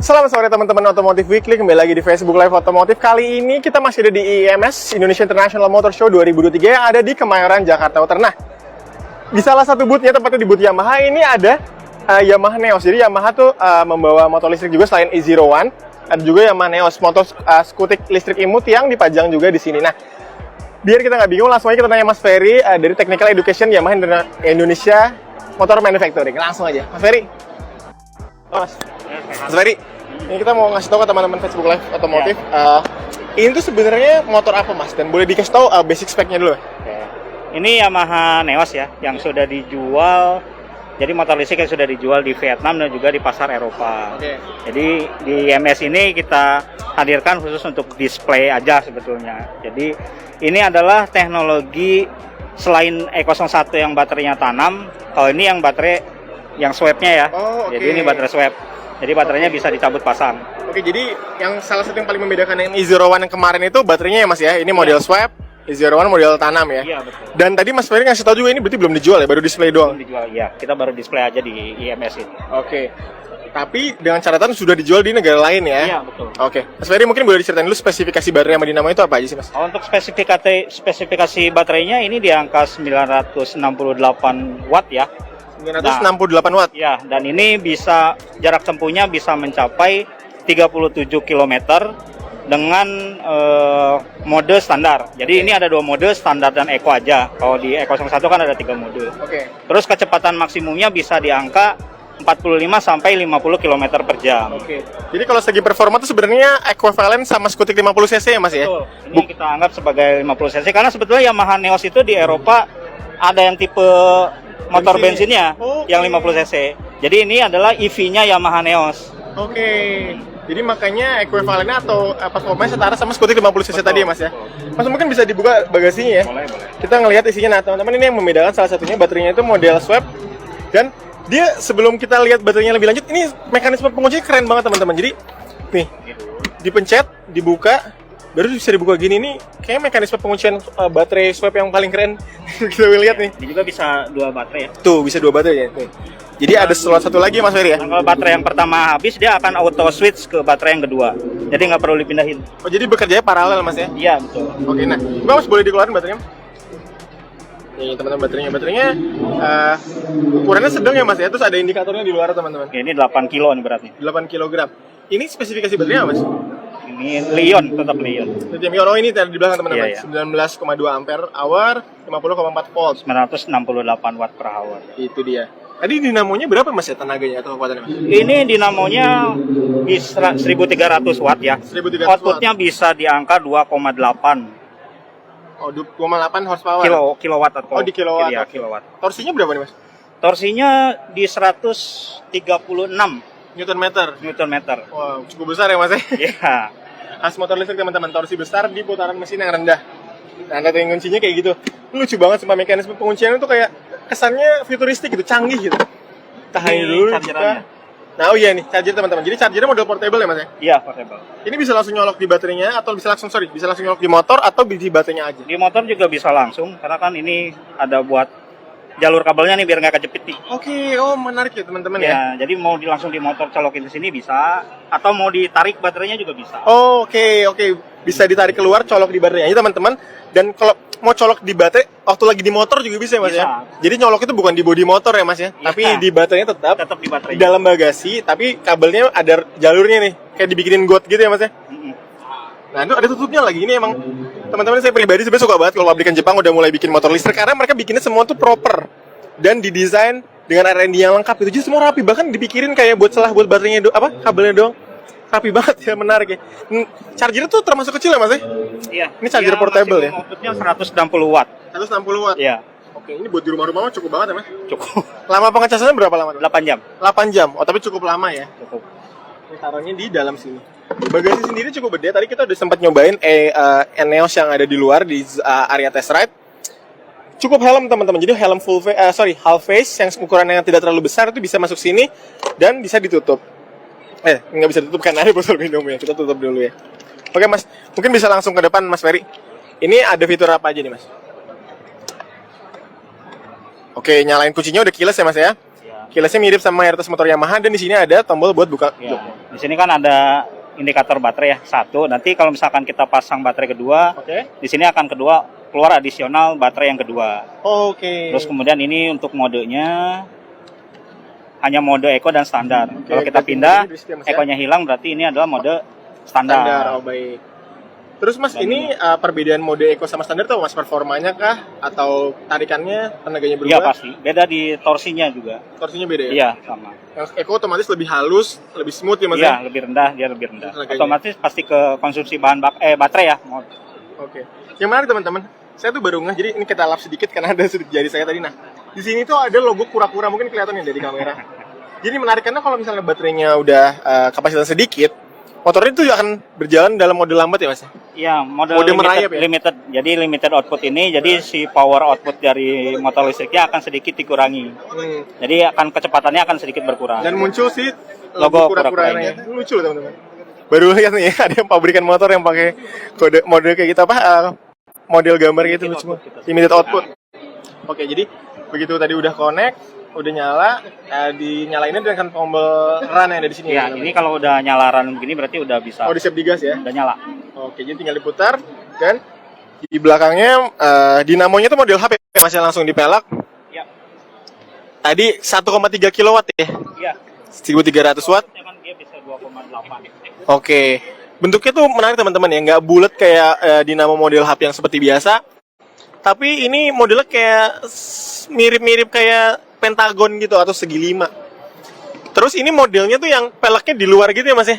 Selamat sore teman-teman Otomotif Weekly, kembali lagi di Facebook Live Otomotif. Kali ini kita masih ada di IIMS, Indonesia International Motor Show 2023 yang ada di Kemayoran, Jakarta Utara. Nah, di salah satu booth-nya, tepatnya di booth Yamaha, ini ada Yamaha Neos. Jadi Yamaha tuh membawa motor listrik juga selain E01, ada juga Yamaha Neos, motor skutik listrik imut yang dipajang juga di sini. Nah, biar kita nggak bingung, langsung aja kita tanya Mas Ferry dari Technical Education Yamaha Indonesia Motor Manufacturing. Langsung aja, Mas Ferry. Mas Ferry, ini kita mau ngasih tahu ke teman-teman Facebook Live Otomotif. Ini tuh sebenarnya motor apa, Mas? Dan boleh dikasih tahu basic spec-nya dulu. Ini Yamaha Neos ya, yang sudah dijual. Jadi motor listrik yang sudah dijual di Vietnam dan juga di pasar Eropa. Jadi di IMS ini kita hadirkan khusus untuk display aja sebetulnya. Jadi ini adalah teknologi selain E01 yang baterainya tanam, kalau ini yang baterai yang swab-nya ya. Jadi ini baterai swab. Jadi baterainya bisa dicabut pasang. Jadi yang salah satu yang paling membedakan dengan E01 yang kemarin itu baterainya ya, Mas ya. Ini model swab, E01 model tanam ya. Iya, betul. Dan tadi Mas Ferry ngasih tahu juga ini berarti belum dijual ya, baru display doang. Belum dijual, iya. Kita baru display aja di IMS ini. Tapi dengan catatan sudah dijual di negara lain ya. Iya, betul. Mas Ferry mungkin boleh diceritain dulu spesifikasi baterai sama dinamo itu apa aja sih, Mas? Untuk spesifikasi baterainya ini di angka 968 watt ya. 968 watt. Ya, dan ini bisa jarak tempuhnya bisa mencapai 37 km dengan mode standar. Jadi ini ada dua mode, standar dan eco aja. Kalau di E01 kan ada 3 mode. Terus kecepatan maksimumnya bisa di angka 45 sampai 50 km per jam. Jadi kalau segi performa itu sebenarnya ekuivalen sama skutik 50 cc ya, Mas ya? Betul. Ini kita anggap sebagai 50 cc karena sebetulnya Yamaha Neos itu di Eropa ada yang tipe motor bensinnya yang 50 cc. Jadi ini adalah EV-nya Yamaha Neos. Jadi makanya ekuivalennya atau performanya setara sama skutik 50 cc tadi ya, Mas ya. Mas mungkin bisa dibuka bagasinya ya. Boleh. Kita ngelihat isinya. Nah, teman-teman, ini yang membedakan salah satunya baterainya itu model swap. Dan dia sebelum kita lihat baterainya lebih lanjut, ini mekanisme penguncinya keren banget, teman-teman. Jadi nih, dipencet, dibuka, baru bisa dibuka gini. Nih kayak mekanisme penguncian baterai swap yang paling keren. Kita lihat nih. Ini juga bisa 2 baterai ya. Tuh, bisa 2 baterai ya. Nih. Jadi ada slot satu lagi, Mas Ferry ya. Kalau baterai yang pertama habis, dia akan auto switch ke baterai yang kedua. Jadi nggak perlu dipindahin. Jadi bekerjanya paralel, Mas ya? Iya, betul. Nah, Mas boleh dikeluarin baterainya? Nih teman-teman, baterainya ukurannya sedang ya, Mas ya. Terus ada indikatornya di luar, teman-teman. Ini 8 kilo nih beratnya. 8 kg. Ini spesifikasi baterainya apa, Mas? Ini Lion, tetap Lion. Oh, ini tadi di belakang, teman-teman. 19,2 ampere hour, 50,4 volt. 968 watt per hour. Itu dia. Tadi dinamonya berapa, Mas ya, tenaganya atau kekuatannya, Mas? Ini dinamonya bisa 1300 watt ya. 1300 Outputnya bisa di angka 2,8. 2,8 horsepower. Kilowatt atau di kilowatt. Iya, kilowatt. Torsinya berapa nih, Mas? Torsinya di 136 Newton meter. Wow, cukup besar ya, Mas ya? Iya. As motor listrik, teman-teman, torsi besar di putaran mesin yang rendah. Nah, tanda kuncinya kayak gitu. Lucu banget sumpah, mekanisme penguncian itu kayak kesannya futuristik gitu, canggih gitu. Tahan dulu kita. Nah, nih, charger, teman-teman. Jadi chargernya model portable ya, Mas ya? Iya, portable. Ini bisa langsung nyolok di baterainya atau bisa langsung nyolok di motor atau di baterainya aja? Di motor juga bisa langsung karena kan ini ada buat jalur kabelnya nih biar nggak kejepit nih. Menarik ya, teman-teman ya. Ya, jadi mau langsung di motor colokin ke sini bisa atau mau ditarik baterainya juga bisa. Bisa ditarik keluar, colok di baterainya aja, teman-teman. Dan kalau mau colok di baterai waktu lagi di motor juga bisa ya, Mas ya. Jadi nyolok itu bukan di bodi motor ya, Mas ya. Tapi di baterainya tetap di baterai. Dalam bagasi, tapi kabelnya ada jalurnya nih. Kayak dibikinin got gitu ya, Mas ya. Nah, itu ada tutupnya lagi. Ini emang teman-teman, saya pribadi sebenarnya suka banget kalau pabrikan Jepang udah mulai bikin motor listrik karena mereka bikinnya semua tuh proper dan didesain dengan R&D yang lengkap itu. Jadi semua rapi, bahkan dipikirin kayak buat baterainya kabelnya doang. Rapi banget ya, menarik ya. Chargernya tuh termasuk kecil ya, Mas ya? Iya. Ini charger portable ya. Outputnya 160 watt. 160 watt. Iya. Ini buat di rumah-rumah mah cukup banget ya, Mas? Cukup. Lama pengecasannya berapa lama? 8 jam. 8 jam. Tapi cukup lama ya. Cukup. Ini taruhnya di dalam sini. Bagasi sendiri cukup gede. Tadi kita udah sempat nyobain Neos yang ada di luar di area test ride. Cukup helm, teman-teman. Jadi helm half face yang ukurannya yang tidak terlalu besar itu bisa masuk sini dan bisa ditutup. Nggak bisa tutup kan, ada botol minumnya. Kita tutup dulu ya. Oke, Mas. Mungkin bisa langsung ke depan, Mas Ferry. Ini ada fitur apa aja nih, Mas? Nyalain kuncinya udah keyless ya, Mas ya? Keylessnya mirip sama mayoritas motor Yamaha, dan di sini ada tombol buat buka Ya. joknya. Di sini kan ada indikator baterai ya, satu. Nanti kalau misalkan kita pasang baterai kedua, Oke. di sini akan keluar adisional baterai yang kedua. Oke. Terus kemudian ini untuk modenya hanya mode eco dan standar. Oke, Kalau kita berarti pindah, ini di Mas, ya? eco-nya hilang, berarti ini adalah mode Standar, standar. oh baik. Terus Mas, Dan ini perbedaan mode eco sama standar tuh Mas, performanya kah? Atau tarikannya, tenaganya berubah? Iya pasti. Beda di torsinya juga. Torsinya beda ya? Iya sama. Yang eco otomatis lebih halus, lebih smooth ya Mas? Iya ya? lebih rendah, dia lebih rendah. Tenaganya. Otomatis pasti ke konsumsi baterai ya. Oke. Yang menarik teman-teman, saya tuh baru ngeh, jadi ini kita lap sedikit karena ada sidik jari saya tadi. Nah, di sini tuh ada logo kura-kura, mungkin kelihatan ya dari kamera. Jadi menarik karena kalau misalnya baterainya udah kapasitas sedikit, motornya itu akan berjalan dalam mode lambat ya Mas? Iya, mode merayap ya? limited. Jadi limited output ini, jadi si power output dari motor listriknya akan sedikit dikurangi. Jadi akan kecepatannya akan sedikit berkurang. Dan muncul si Logo kura-kuranya. kura-kuranya. Lucu loh teman-teman. Baru lihat nih, ada yang pabrikan motor yang pakai kode model kayak gitu model gambar gitu lucu banget. Limited output. Oke, jadi begitu tadi udah connect, udah nyala, dinyalainnya dengan tombol run yang ada di sini. Ya, ini kalau udah nyalaran begini berarti udah bisa. di siap digas ya. Udah nyala. Oke, jadi tinggal diputar dan di belakangnya dinamonya tuh model HP ya Mas, langsung dipelak. Ya. Tadi 1,3 kW ya. Iya. 1300 watt. Emang dia bisa 2,8. Oke. Bentuknya tuh menarik teman-teman ya, nggak bulat kayak dinamo model HP yang seperti biasa. Tapi ini modelnya kayak mirip-mirip kayak pentagon gitu atau segi lima. Terus ini modelnya tuh yang peleknya di luar gitu ya Mas ya.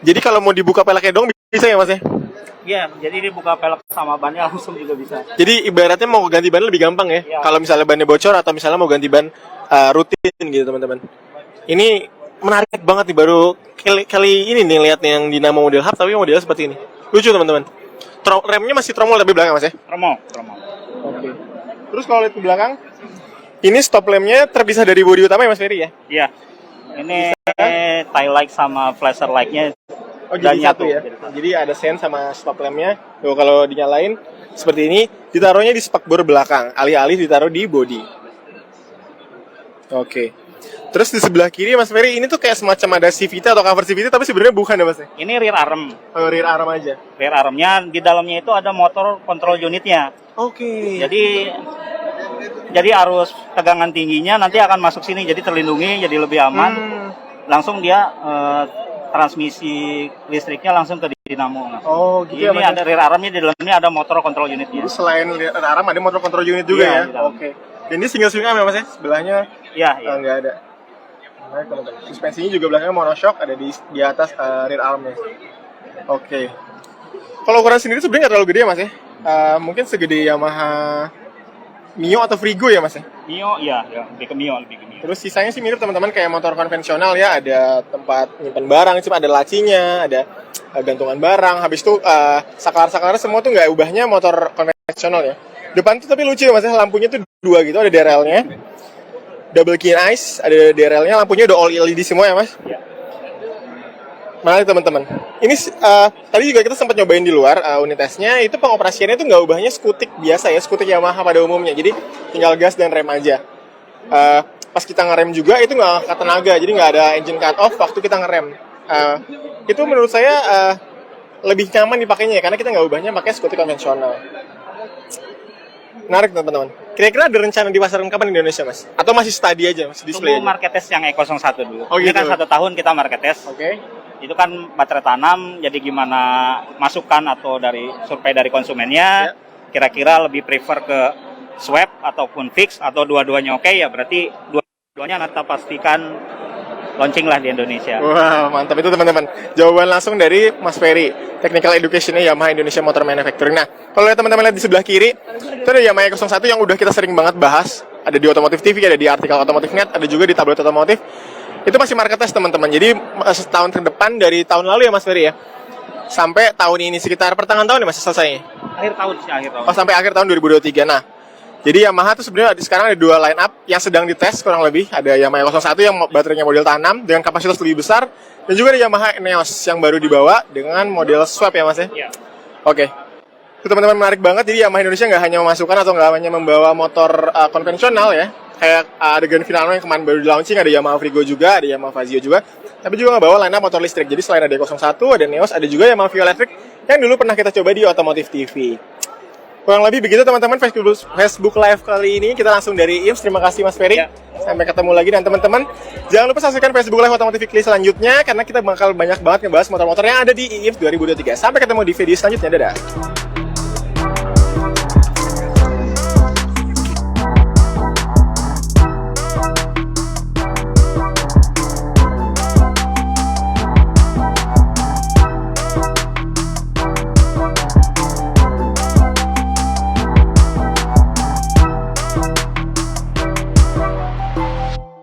Jadi kalau mau dibuka peleknya dong bisa ya Mas ya. Iya, jadi dia buka pelek sama bannya langsung juga bisa. Jadi ibaratnya mau ganti ban lebih gampang ya. Iya. Kalau misalnya bannya bocor atau misalnya mau ganti ban rutin gitu teman-teman. Ini menarik banget nih, baru kali ini nih lihat yang Dinamo model hub tapi modelnya seperti ini. Lucu teman-teman. Remnya masih tromol tapi belakang Mas ya. Tromol. Oke. Terus kalau lihat ke belakang, ini stop lampnya terpisah dari bodi utama ya Mas Ferry ya? Iya. Ini tail light sama flasher light-nya Oh udah jadi satu nyatu. ya? Jadi ada sen sama stop lampnya. Tuh kalau dinyalain seperti ini, ditaruhnya di spakbor belakang, alih-alih ditaruh di bodi. Oke. Terus di sebelah kiri Mas Ferry, ini tuh kayak semacam ada CVT atau cover CVT tapi sebenarnya bukan ya Mas? Ini rear arm. Oh, rear arm aja. Rear armnya di dalamnya itu ada motor control unitnya. Oke. Jadi arus tegangan tingginya nanti akan masuk sini, jadi terlindungi, jadi lebih aman. Langsung dia transmisi listriknya langsung ke dinamo. Oh gitu Ini ya Mas? ada rear armnya, di dalamnya ada motor control unitnya. Jadi selain rear arm ada motor control unit juga Iya, ya? di dalam. Oke. Dan ini single swing arm ya Mas ya? Sebelahnya Iya. nggak ada. Nah, teman-teman. Suspensinya juga belakangnya monoshock, ada di atas rear armnya. Oke. Kalau ukuran sendiri sebenarnya nggak terlalu gede ya Mas ya? Mungkin segede Yamaha Mio atau Frigo ya Mas ya? Mio, iya, lebih ke Mio. Terus sisanya sih mirip teman-teman kayak motor konvensional ya, ada tempat nyimpan barang, cuma ada lacinya, ada gantungan barang. Habis itu saklar-saklarnya semua tuh nggak ubahnya motor konvensional ya. Depan tuh tapi lucu ya Mas ya, lampunya tuh dua gitu, ada DRL-nya. Double key eyes, ada DRL-nya, lampunya udah all LED semua ya Mas? Iya. Menarik teman-teman. Ini tadi juga kita sempat nyobain di luar unit tesnya, itu pengoperasiannya tuh nggak ubahnya skutik biasa ya, skutik Yamaha pada umumnya. Jadi tinggal gas dan rem aja. Pas kita ngerem juga itu nggak angkat tenaga, jadi nggak ada engine cut off waktu kita ngerem. Itu menurut saya lebih nyaman dipakainya ya, karena kita nggak ubahnya pakai skutik konvensional. Menarik teman-teman. Kira-kira ada rencana di pasaran kapan di Indonesia Mas? Atau masih study aja, masih display Tunggu aja? market test yang E01 dulu. Oh, Ini gitu. kan 1 tahun kita market test. Oke. Itu kan baterai tanam, jadi gimana masukan atau dari survei dari konsumennya, kira-kira lebih prefer ke swap ataupun fix atau dua-duanya oke, ya berarti dua-duanya kita pastikan launching lah di Indonesia. Wah, mantap itu teman-teman. Jawaban langsung dari Mas Ferry, Technical Education-nya Yamaha Indonesia Motor Manufacturing. Nah, kalau lihat teman-teman lihat di sebelah kiri, itu ada Yamaha E01 yang udah kita sering banget bahas. Ada di Otomotif TV, ada di artikel Otomotif Net, ada juga di tablet otomotif. Itu masih market test teman-teman. Jadi setahun ke depan dari tahun lalu ya Mas Ferry ya. Sampai tahun ini sekitar pertengahan tahun ya Mas selesai. Akhir tahun sih, akhir tahun. Oh, sampai akhir tahun 2023. Nah, jadi Yamaha tuh sebenarnya sekarang ada 2 line up yang sedang dites kurang lebih. Ada Yamaha E01 yang baterainya model tanam dengan kapasitas lebih besar, dan juga ada Yamaha Neos yang baru dibawa dengan model swap ya Mas ya. Iya. Oke. Itu teman-teman menarik banget. Jadi Yamaha Indonesia nggak hanya memasukkan atau nggak hanya membawa motor konvensional ya, kayak ada Grand Finano yang kemarin baru di launching, ada Yamaha Frigo juga, ada Yamaha Fazio juga. Tapi juga ngebawa line up motor listrik. Jadi selain ada D01, ada Neos, ada juga Yamaha Vio Electric yang dulu pernah kita coba di Otomotif TV. Kurang lebih begitu teman-teman Facebook Live kali ini. Kita langsung dari IMS. Terima kasih Mas Ferry. Sampai ketemu lagi, dan teman-teman jangan lupa saksikan Facebook Live Otomotif Weekly selanjutnya karena kita bakal banyak banget ngebahas motor-motor yang ada di IMS 2023. Sampai ketemu di video selanjutnya. Dadah.